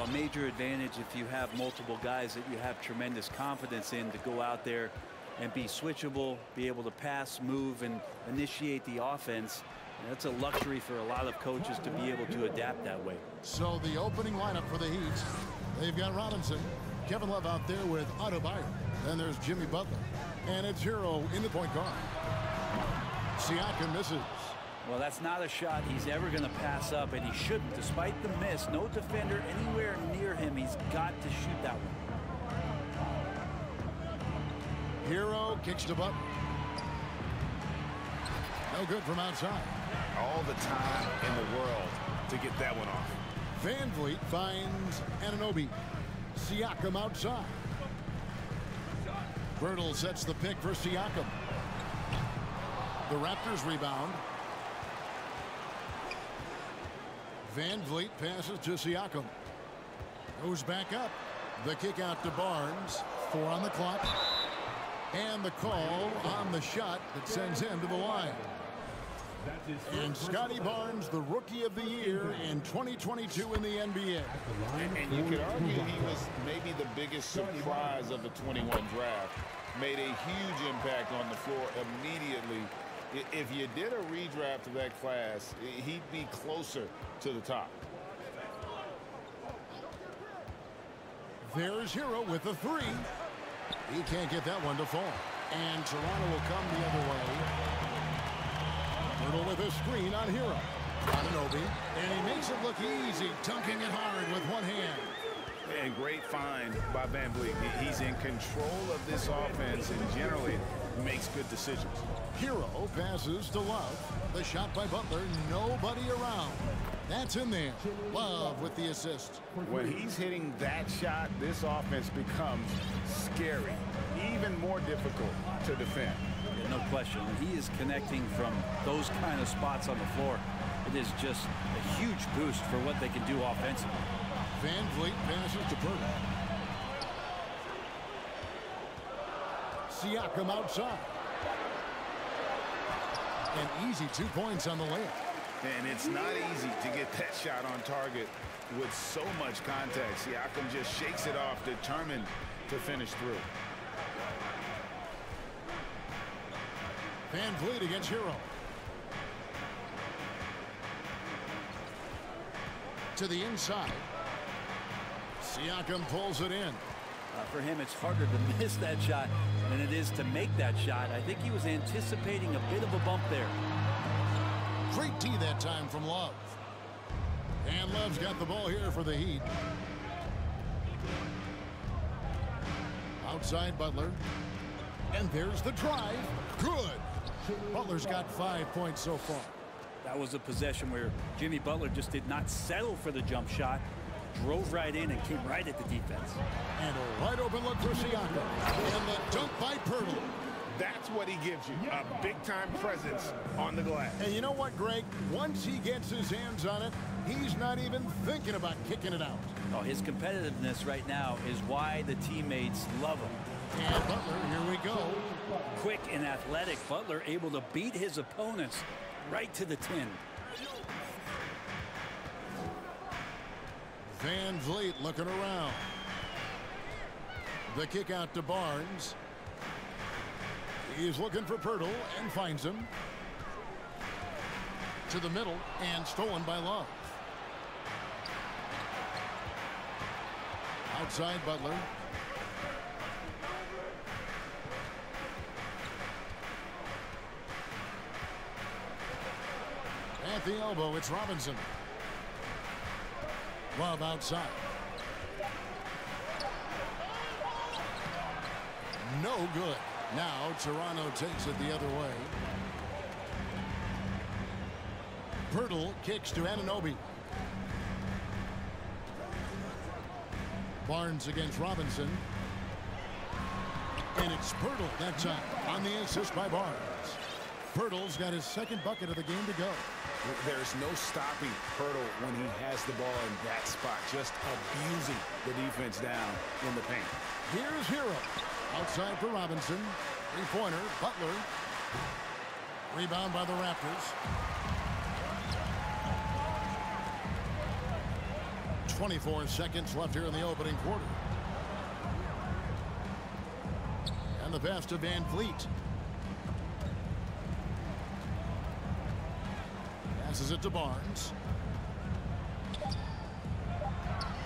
Well, a major advantage if you have multiple guys that you have tremendous confidence in to go out there and be switchable, be able to pass, move, and initiate the offense. And that's a luxury for a lot of coaches to be able to adapt that way. So the opening lineup for the Heat, they've got Robinson, Kevin Love out there with Otto Byer. Then there's Jimmy Butler. And it's Hero in the point guard. Siakam misses. Well, that's not a shot he's ever going to pass up, and he shouldn't. Despite the miss, no defender anywhere near him. He's got to shoot that one. Hero kicks to Butler. No good from outside. All the time in the world to get that one off. Van Vliet finds Anunoby. Siakam outside. Birtle sets the pick for Siakam. The Raptors rebound. Van Vliet passes to Siakam. Goes back up. The kick out to Barnes. 4 on the clock. And the call on the shot that sends him to the line. And Scotty Barnes, the Rookie of the Year in 2022 in the NBA. And you could argue he was maybe the biggest surprise of the 21 draft. Made a huge impact on the floor immediately. If you did a redraft of that class, he'd be closer to the top. There's Hero with the 3. He can't get that one to fall. And Toronto will come the other way. Birtle with a screen on Hero. Anunoby. And he makes it look easy, dunking it hard with one hand. And great find by Van Vliet. He's in control of this offense and generally makes good decisions. Hero passes to Love. The shot by Butler. Nobody around. That's in there. Love with the assist. When he's hitting that shot, this offense becomes scary. Even more difficult to defend. Yeah, no question. When he is connecting from those kind of spots on the floor, it is just a huge boost for what they can do offensively. Van Vliet passes to Birtle. Siakam outside. An easy 2 points on the layup. And it's not easy to get that shot on target with so much contact. Siakam just shakes it off, determined to finish through. Van Vliet against Hero. To the inside. Siakam pulls it in. For him, it's harder to miss that shot than it is to make that shot. I think he was anticipating a bit of a bump there. Great D that time from Love. And Love's got the ball here for the Heat. Outside Butler. And there's the drive. Good. Butler's got 5 points so far. That was a possession where Jimmy Butler just did not settle for the jump shot. Drove right in and came right at the defense. And a wide open look for Siakam. And the dunk by Birtle. That's what he gives you, a big-time presence on the glass. And you know what, Greg? Once he gets his hands on it, he's not even thinking about kicking it out. Oh, his competitiveness right now is why the teammates love him. And Butler, here we go. Quick and athletic, Butler able to beat his opponents right to the tin. Van Vliet looking around. The kick out to Barnes. He's looking for Birtle and finds him. To the middle and stolen by Love. Outside Butler. At the elbow, it's Robinson. Love outside. No good. Now Toronto takes it the other way. Birtle kicks to Anunoby. Barnes against Robinson. And it's Birtle that time on the assist by Barnes. Birtle's got his second bucket of the game to go. There's no stopping Birtle when he has the ball in that spot, just abusing the defense down in the paint. Here's Hero. Outside for Robinson. Three-pointer, Butler. Rebound by the Raptors. 24 seconds left here in the opening quarter. And the pass to Van Vliet. Passes it to Barnes.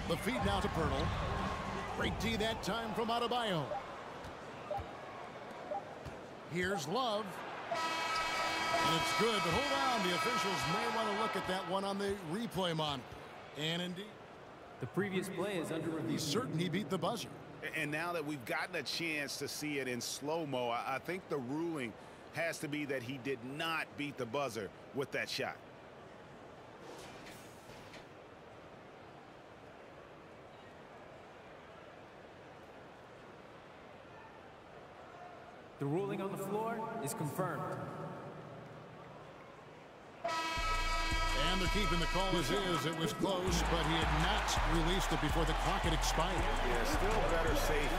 The feed now to Pirtle. Great D that time from Adebayo. Here's Love. And it's good, but hold on. The officials may want to look at that one on the replay monitor. And indeed, the previous play is under review. He's certain he beat the buzzer. And now that we've gotten a chance to see it in slow-mo, I think the ruling has to be that he did not beat the buzzer with that shot. The ruling on the floor is confirmed. And they're keeping the call as is. It was close, but he had not released it before the clock had expired. Yeah, still better safe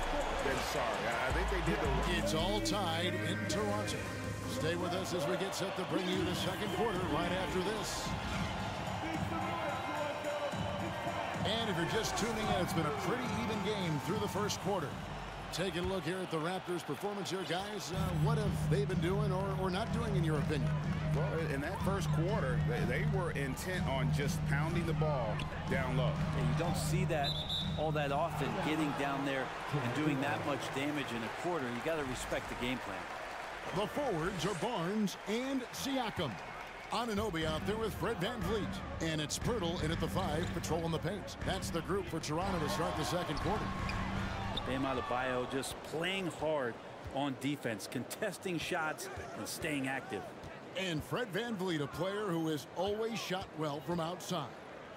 than sorry. I think they did the... It's all tied in Toronto. Stay with us as we get set to bring you the second quarter right after this. And if you're just tuning in, it's been a pretty even game through the first quarter. Taking a look here at the Raptors' performance here, guys. What have they been doing or not doing, in your opinion? Well, in that first quarter, they were intent on just pounding the ball down low. Yeah, you don't see that all that often, getting down there and doing that much damage in a quarter. You got to respect the game plan. The forwards are Barnes and Siakam. Anunoby out there with Fred VanVleet. And it's Pirtle in at the 5, patrolling the paint. That's the group for Toronto to start the second quarter. Bam Adebayo just playing hard on defense, contesting shots and staying active. And Fred VanVleet, a player who has always shot well from outside.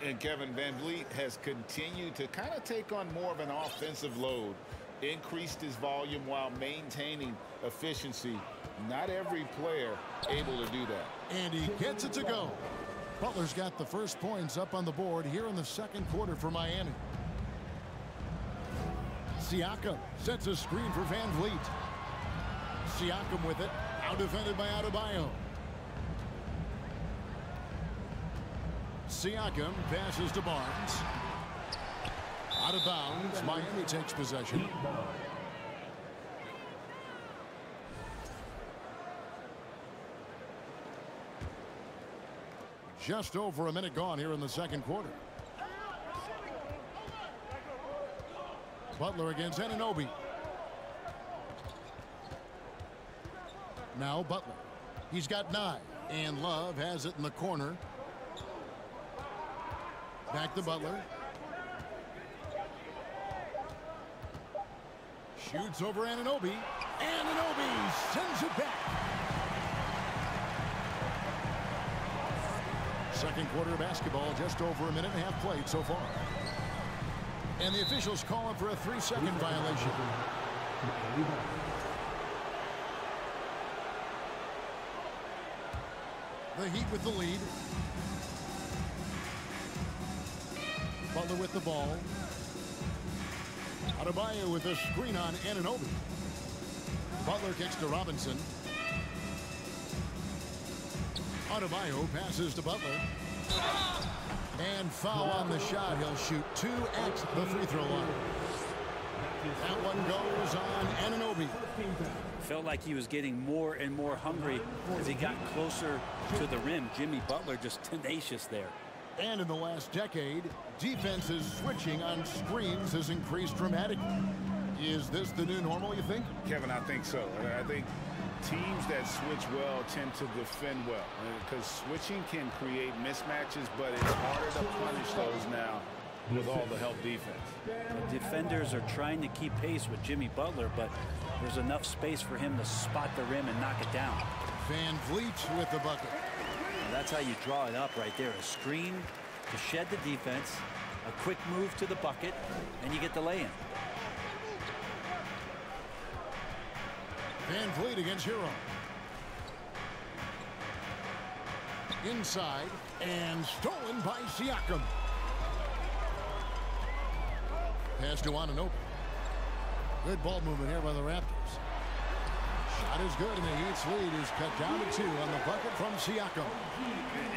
And Kevin VanVleet has continued to kind of take on more of an offensive load, increased his volume while maintaining efficiency. Not every player able to do that. And he gets it to go. Butler's got the first points up on the board here in the second quarter for Miami. Siakam sets a screen for VanVleet. Siakam with it, out defended by Adebayo. Siakam passes to Barnes. Out of bounds, Miami takes possession. Just over a minute gone here in the second quarter. Butler against Anunoby. Now Butler. He's got 9. And Love has it in the corner. Back to Butler. Shoots over Anunoby. Anunoby sends it back. Second quarter of basketball, just over a minute and a half played so far. And the officials calling for a 3-second violation. The Heat with the lead. Butler with the ball. Adebayo with a screen on Anunoby. Butler kicks to Robinson. Adebayo passes to Butler. And foul on the shot. He'll shoot 2 at the free throw line. That one goes on Anunoby. Felt like he was getting more and more hungry as he got closer to the rim. Jimmy Butler just tenacious there. And in the last decade, defenses switching on screens has increased dramatically. Is this the new normal, you think? Kevin, I think so. I think teams that switch well tend to defend well, because switching can create mismatches, but it's harder to punish those now with all the help defense. The defenders are trying to keep pace with Jimmy Butler, but there's enough space for him to spot the rim and knock it down. VanVleet with the bucket. And that's how you draw it up right there. A screen to shed the defense, a quick move to the bucket, and you get the lay-in. VanVleet against Hero. Inside and stolen by Siakam. Pass to Anunoby. Good ball movement here by the Raptors. Not as good, and the Heat's lead is cut down to 2 on the bucket from Siakam.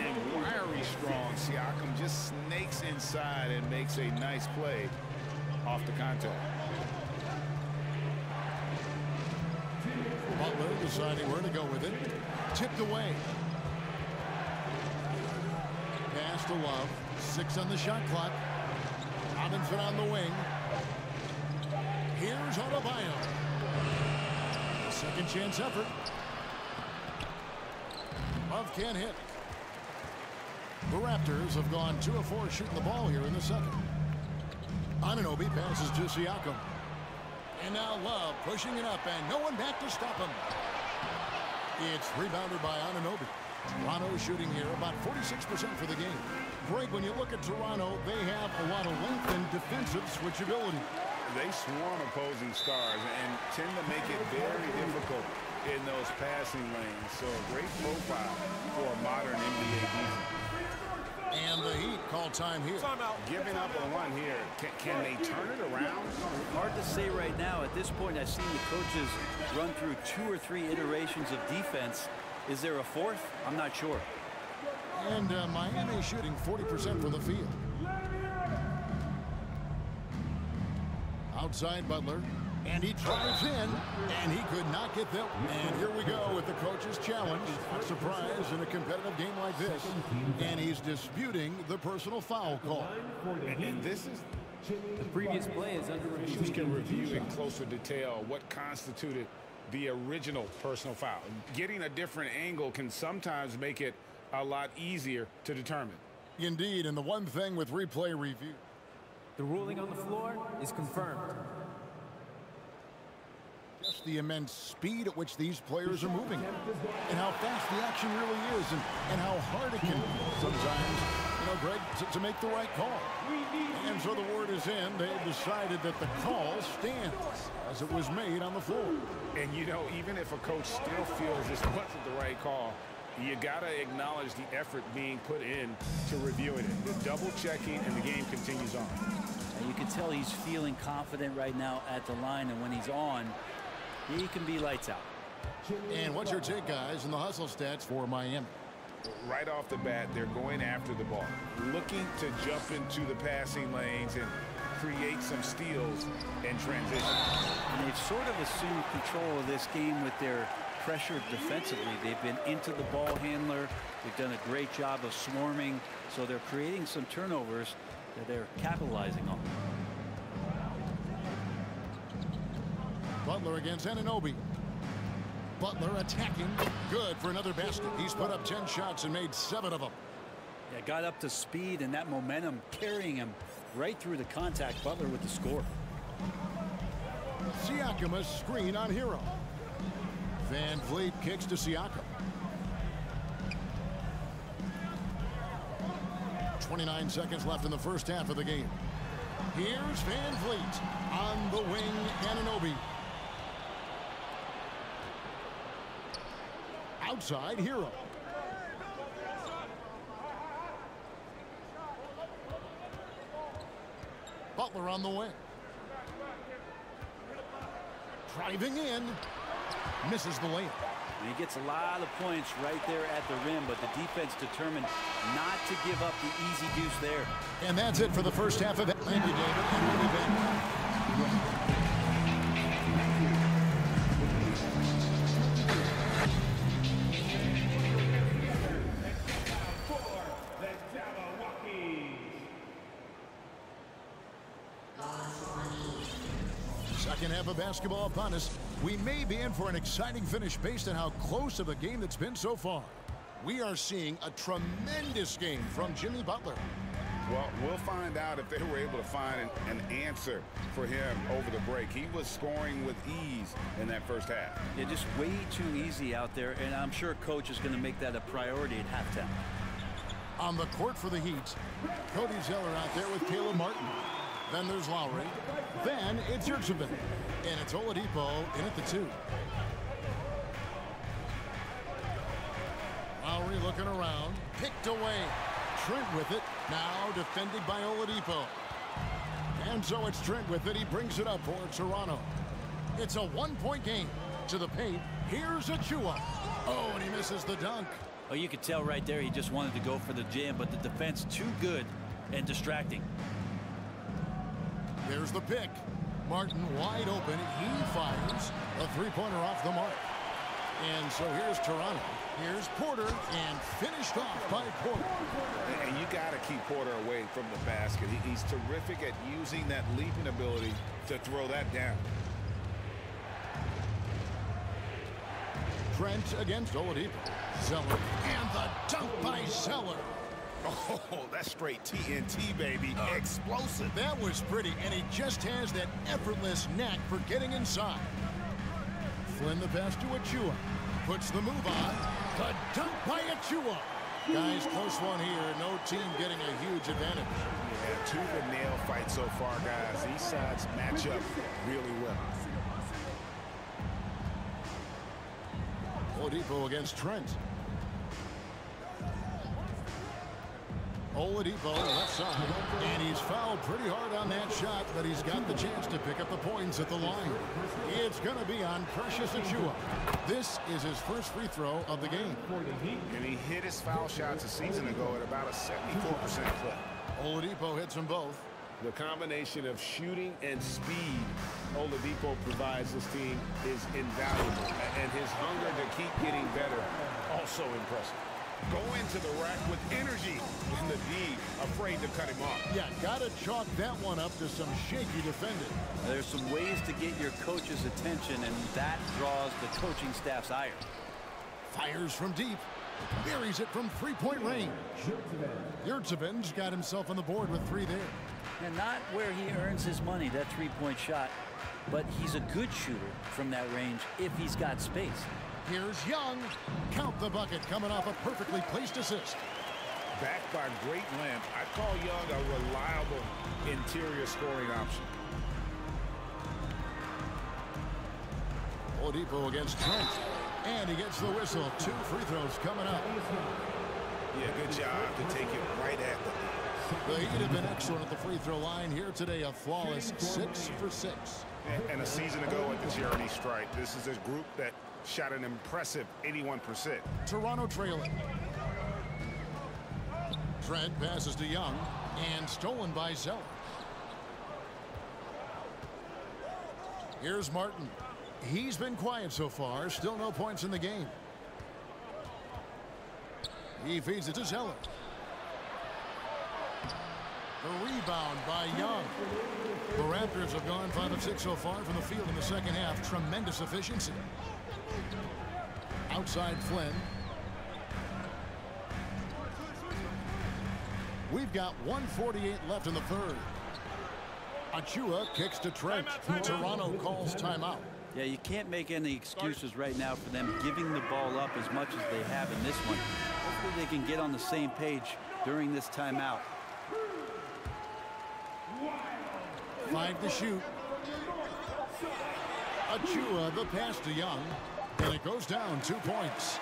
And wiry strong. Siakam just snakes inside and makes a nice play off the contact. Butler deciding where to go with it. Tipped away. Pass to Love. 6 on the shot clock. Robinson on the wing. Here's Adebayo. Second chance effort. Love can't hit. The Raptors have gone 2 of 4 shooting the ball here in the second. Anunoby passes to Siakam. And now Love pushing it up, and no one back to stop him. It's rebounded by Anunoby. Toronto shooting here about 46% for the game. Greg, when you look at Toronto, they have a lot of length and defensive switchability. They swarm opposing stars and tend to make it very difficult in those passing lanes. So a great profile for a modern NBA defense. And the Heat call time here. Giving up a run here. Can they turn it around? Hard to say right now. At this point, I've seen the coaches run through 2 or 3 iterations of defense. Is there a 4th? I'm not sure. And Miami shooting 40% from the field. Outside Butler. And he drives in, and he could not get them. And here we go with the coach's challenge. A surprise in a competitive game like this. And he's disputing the personal foul call. And this is... The previous play is under review. You can review in closer detail what constituted the original personal foul. Getting a different angle can sometimes make it a lot easier to determine. Indeed, and the one thing with replay review. The ruling on the floor is confirmed. Just the immense speed at which these players are moving, and how fast the action really is, and how hard it can be sometimes, you know, Greg, to make the right call. And so the word is in. They've decided that the call stands as it was made on the floor. And, you know, even if a coach still feels this wasn't the right call, you got to acknowledge the effort being put in to reviewing it. The double-checking, and the game continues on. And you can tell he's feeling confident right now at the line, and when he's on, he can be lights out. And what's your take, guys, in the hustle stats for Miami? Right off the bat, they're going after the ball, looking to jump into the passing lanes and create some steals and transition. And they've sort of assumed control of this game with their pressure defensively. They've been into the ball handler. They've done a great job of swarming, so they're creating some turnovers that they're capitalizing on. Butler against Anunoby. Butler attacking. Good for another basket. He's put up 10 shots and made 7 of them. Yeah, got up to speed, and that momentum carrying him right through the contact. Butler with the score. Siakam a screen on Hero. Van Vliet kicks to Siakam. 29 seconds left in the first half of the game. Here's Van Vliet on the wing. Anunoby. Outside Hero. Butler on the wing. Driving in. Misses the layup. And he gets a lot of points right there at the rim, but the defense determined not to give up the easy deuce there. And that's it for the first half of it. Thank you, David. And we'll be back. Second half of basketball upon us. We may be in for an exciting finish based on how close of a game that's been so far. We are seeing a tremendous game from Jimmy Butler. Well, we'll find out if they were able to find an answer for him over the break. He was scoring with ease in that first half. Yeah, just way too easy out there, and I'm sure coach is going to make that a priority at halftime. On the court for the Heat, Cody Zeller out there with Caleb Martin. Then there's Lowry. Then it's Yurtseven. And it's Oladipo in at the 2. Lowry looking around. Picked away. Trent with it. Now defended by Oladipo. And so it's Trent with it. He brings it up for Toronto. It's a 1-point game. To the paint. Here's Achua. Oh, and he misses the dunk. Oh, you could tell right there he just wanted to go for the jam, but the defense too good and distracting. There's the pick. Martin wide open. He fires a three-pointer off the mark. And so here's Toronto. Here's Porter, and finished off by Porter. And you got to keep Porter away from the basket. He's terrific at using that leaping ability to throw that down. Trent against Oladipo. Zeller, and the dunk by Zeller. Oh, that's straight TNT, baby. Explosive. That was pretty, and he just has that effortless knack for getting inside. Flynn the pass to Achua. Puts the move on. The dunk by Achua. Guys, close one here. No team getting a huge advantage. Yeah, tooth and nail fight so far, guys. These sides match up really well. Oladipo against Trent. Oladipo left side, and he's fouled pretty hard on that shot, but he's got the chance to pick up the points at the line. It's going to be on Precious Achua. This is his first free throw of the game. And he hit his foul shots a season ago at about a 74% clip. Oladipo hits them both. The combination of shooting and speed Oladipo provides this team is invaluable. And his hunger to keep getting better, also impressive. Go into the rack with energy, and the D afraid to cut him off. Yeah, got to chalk that one up to some shaky defending. There's some ways to get your coach's attention, and that draws the coaching staff's ire. Fires from deep. Buries it from three-point range. Yurtseven's got himself on the board with three there. And not where he earns his money, that three-point shot, but he's a good shooter from that range if he's got space. Here's Young. Count the bucket coming off a perfectly placed assist. Backed by great length, I call Young a reliable interior scoring option. Oladipo against Trent. And he gets the whistle. 2 free throws coming up. Yeah, good job to take it right at the The Heat have been excellent at the free throw line here today. A flawless 6 for 6. And a season ago at the Jeremy strike, this is a group that shot an impressive 81%. Toronto trailing. Trent passes to Young, and stolen by Zeller. Here's Martin. He's been quiet so far. Still no points in the game. He feeds it to Zeller. The rebound by Young. The Raptors have gone 5 of 6 so far from the field in the second half. Tremendous efficiency. Outside Flynn. We've got 1:48 left in the third. Achua kicks to Trent. Toronto calls timeout. Yeah, you can't make any excuses right now for them giving the ball up as much as they have in this one. Hopefully they can get on the same page during this timeout. 5 to shoot. Achua, the pass to Young. And it goes down 2 points.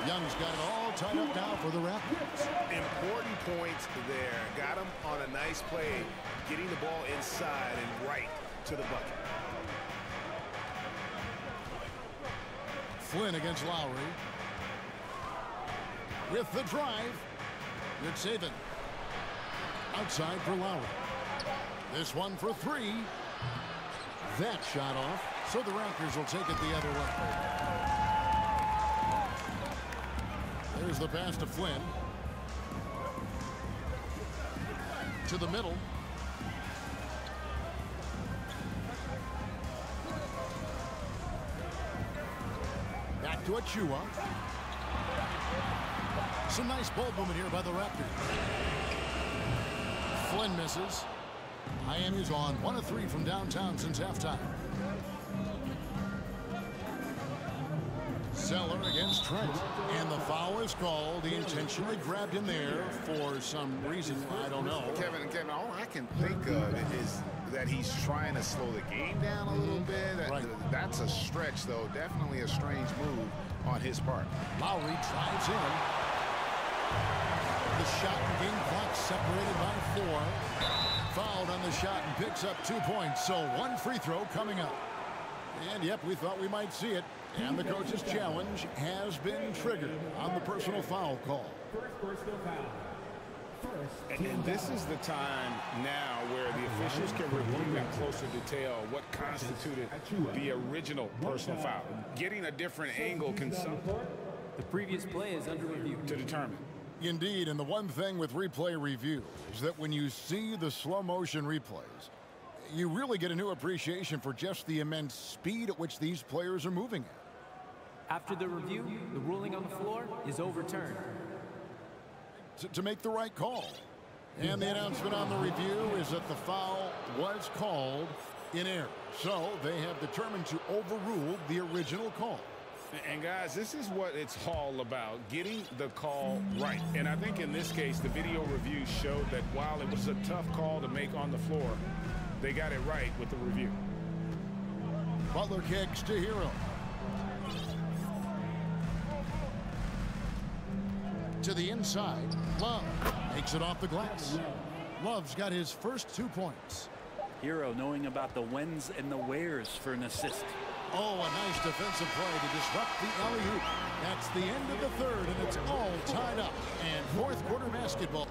Young's got it all tied up now for the Raptors. Important points there. Got him on a nice play, getting the ball inside and right to the bucket. Flynn against Lowry. With the drive. Yurtseven. Outside for Lowry. This one for 3. That shot off. So the Raptors will take it the other way. There's the pass to Flynn. To the middle. Back to Achua. Some nice ball movement here by the Raptors. Flynn misses. Miami's on 1 of 3 from downtown since halftime. Zeller against Trent. And the foul is called. He intentionally grabbed him there for some reason. I don't know. Kevin, all I can think of is that he's trying to slow the game down a little bit. That's a stretch, though. Definitely a strange move on his part. Lowry drives in. The shot and game clock separated by 4. Fouled on the shot and picks up 2 points. So 1 free throw coming up. And yep, we thought we might see it. And the coach's challenge has been triggered on the personal foul call. First personal foul. And this is the time now where the officials can review in closer detail what constituted the original personal foul. Getting a different angle can The previous play is under review to determine. Indeed, and the one thing with replay review is that when you see the slow motion replays, you really get a new appreciation for just the immense speed at which these players are moving at. After the review, the ruling on the floor is overturned. To make the right call. And the announcement on the review is that the foul was called in error. So they have determined to overrule the original call. And guys, this is what it's all about, getting the call right. And I think in this case, the video review showed that while it was a tough call to make on the floor, they got it right with the review. Butler kicks to Hero. To the inside, Love makes it off the glass. Love's got his first 2 points. Hero knowing about the whens and the wheres for an assist. Oh, a nice defensive play to disrupt the alley-oop. That's the end of the third, and it's all tied up. And fourth quarter basketball.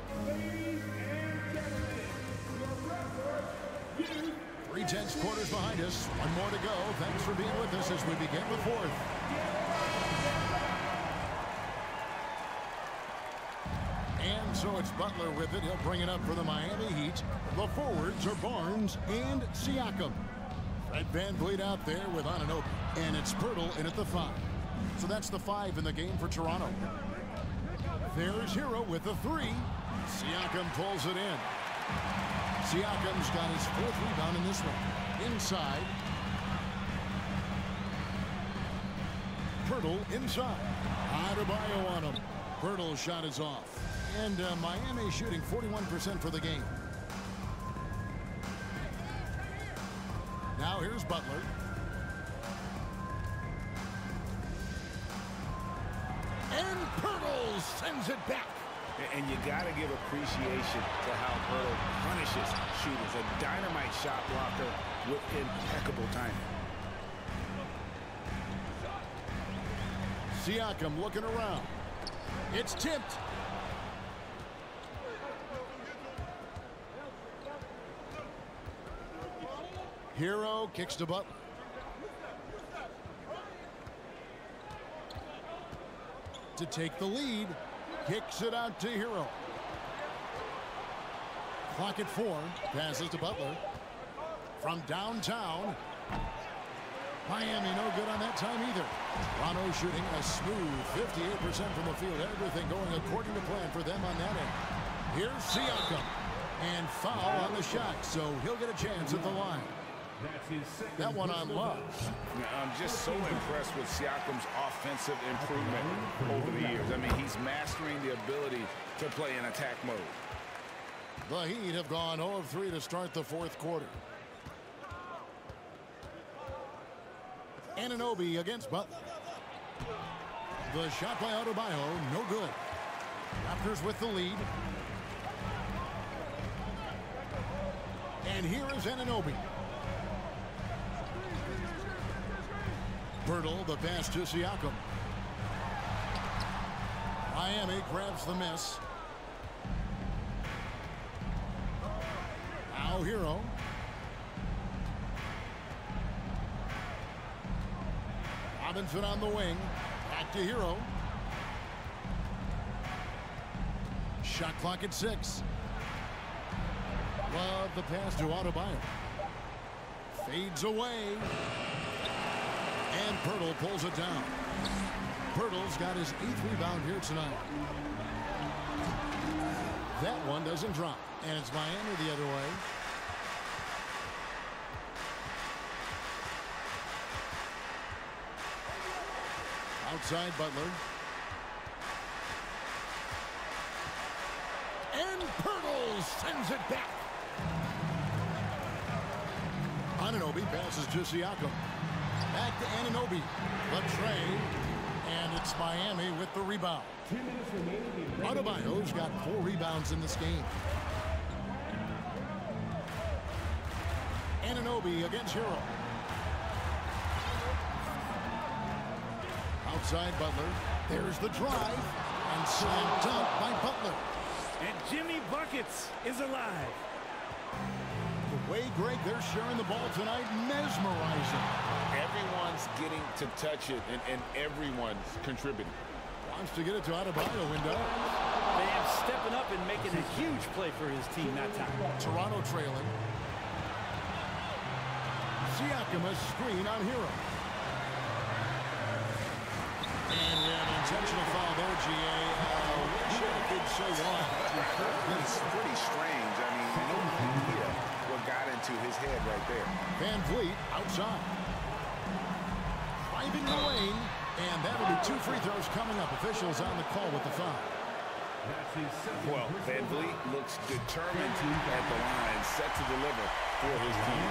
3/10 quarters behind us. One more to go. Thanks for being with us as we begin the fourth. And so it's Butler with it. He'll bring it up for the Miami Heat. The forwards are Barnes and Siakam. Fred VanVleet out there with Anunoby. And it's Pirtle in at the 5. So that's the 5 in the game for Toronto. There's Hero with the 3. Siakam pulls it in. Siakam's got his 4th rebound in this one. Inside. Pirtle inside. Adebayo on him. Pirtle's shot is off. And Miami shooting 41% for the game. Now here's Butler. And Pirtle sends it back. And you got to give appreciation to how Pirtle punishes shooters. A dynamite shot blocker with impeccable timing. Siakam looking around. It's tipped. Hero kicks to Butler. To take the lead. Kicks it out to Hero. Clock at 4. Passes to Butler. From downtown. Miami no good on that time either. Toronto shooting a smooth 58% from the field. Everything going according to plan for them on that end. Here's Siakam. And foul on the shot, so he'll get a chance at the line. That one on Love. I'm just so impressed with Siakam's offensive improvement over the years. I mean, he's mastering the ability to play in attack mode. The Heat have gone 0 of 3 to start the fourth quarter. Anunoby against Butler. The shot by Adebayo, no good. Raptors with the lead. And here is Anunoby. Pirtle, the pass to Siakam. Miami grabs the miss. Now Hero. Robinson on the wing. Back to Hero. Shot clock at 6. Love the pass to Adebayo. Fades away. And Pirtle pulls it down. Pirtle's got his 8th rebound here tonight. That one doesn't drop. And it's Miami the other way. Outside Butler. And Pirtle sends it back. Anunoby passes to Siakam. Back to Anunoby. The tray. And it's Miami with the rebound. Adebayo's got 4 rebounds in this game. Anunoby against Hero. outside Butler. There's the drive. And slam dunk by Butler. And Jimmy Buckets is alive. The way, Greg, they're sharing the ball tonight, mesmerizing. Everyone's getting to touch it, and everyone's contributing. Wants to get it to Adebayo window. Bam stepping up and making a huge play for his team that time. Toronto trailing. Siakam a screen on Hero. And we have an intentional foul there, GA. Wish I could say why. It's pretty strange. I mean, no idea what got into his head right there. Van Vliet outside. Driving the lane. And that'll be 2 free throws coming up. Officials on the call with the foul. Well, Van Vliet looks determined at the line, set to deliver for his team.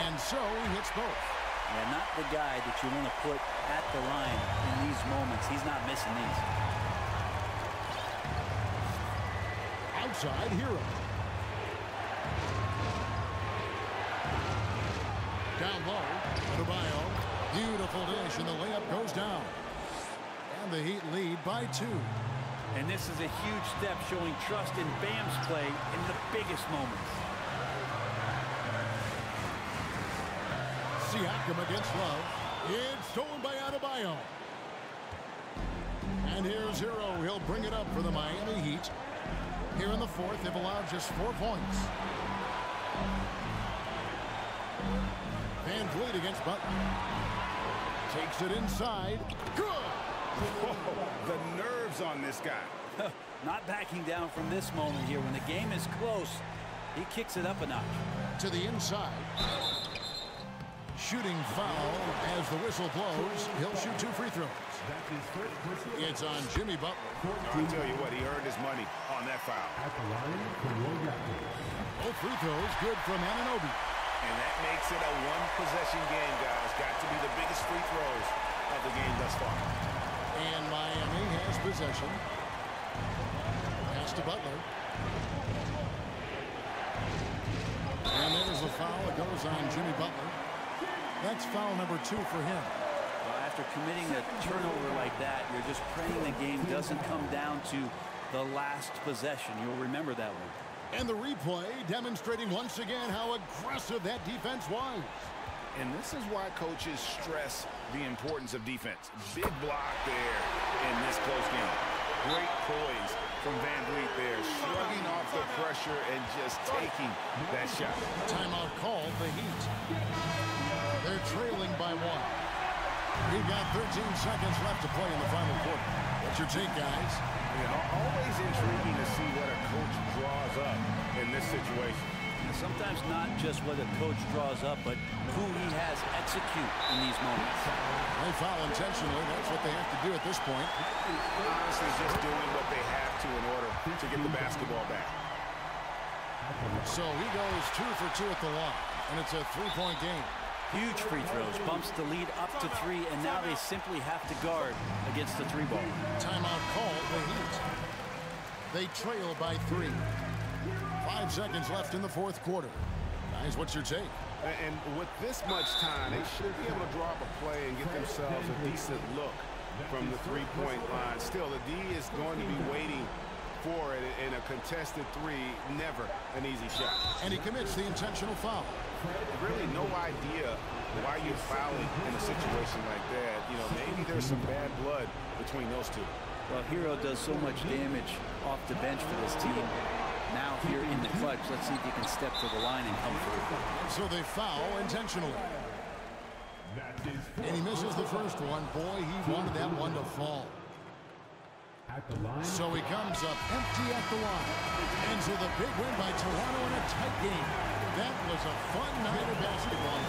And so he hits both. Yeah, not the guy that you want to put at the line in these moments. He's not missing these. Outside Hero. Down low, Adebayo. Beautiful dish, and the layup goes down. And the Heat lead by 2. And this is a huge step showing trust in Bam's play in the biggest moments. Siakam against Love. It's stolen by Adebayo. And here's Hero. He'll bring it up for the Miami Heat. Here in the fourth, they've allowed just 4 points. Van Vliet against Butler. Takes it inside. Good! The nerves on this guy. Not backing down from this moment here. When the game is close, he kicks it up a notch. To the inside. Shooting foul as the whistle blows. He'll shoot 2 free throws. It's on Jimmy Butler. I'll tell you what, he earned his money on that foul. Both free throws good from Anunoby. And that makes it a one-possession game, guys. Got to be the biggest free throws of the game thus far. And Miami has possession. Pass to Butler. And there's a foul that goes on Jimmy Butler. That's foul number 2 for him. After committing a turnover like that, you're just praying the game doesn't come down to the last possession. You'll remember that one. And the replay demonstrating once again how aggressive that defense was. And this is why coaches stress the importance of defense. Big block there in this close game. Great poise from Van Vliet there, shrugging off the pressure and just taking that shot. Timeout called the Heat. They're trailing by 1. We've got 13 seconds left to play in the final quarter. What's your take, guys? Always intriguing to see what a coach draws up in this situation. Sometimes not just what a coach draws up, but who he has execute in these moments. They foul intentionally. That's what they have to do at this point. Honestly, just doing what they have to in order to get the basketball back. So he goes 2 for 2 at the line, and it's a 3-point game. Huge free throws, bumps the lead up to 3, and now they simply have to guard against the 3-ball. Timeout called the Heat. They trail by 3. 5 seconds left in the fourth quarter. Guys, what's your take? And with this much time, they should be able to draw up a play and get themselves a decent look from the 3-point line. Still, the D is going to be waiting for it in a contested 3. Never an easy shot. And he commits the intentional foul. Really no idea why you're fouling in a situation like that. You know, maybe there's some bad blood between those two. Well, Hero does so much damage off the bench for this team. Now here in the clutch, let's see if he can step to the line and come through. So they foul intentionally. And he misses the first one. Boy, he wanted that one to fall. So he comes up empty at the line. Ends with a big win by Toronto in a tight game. That was a fun night of basketball.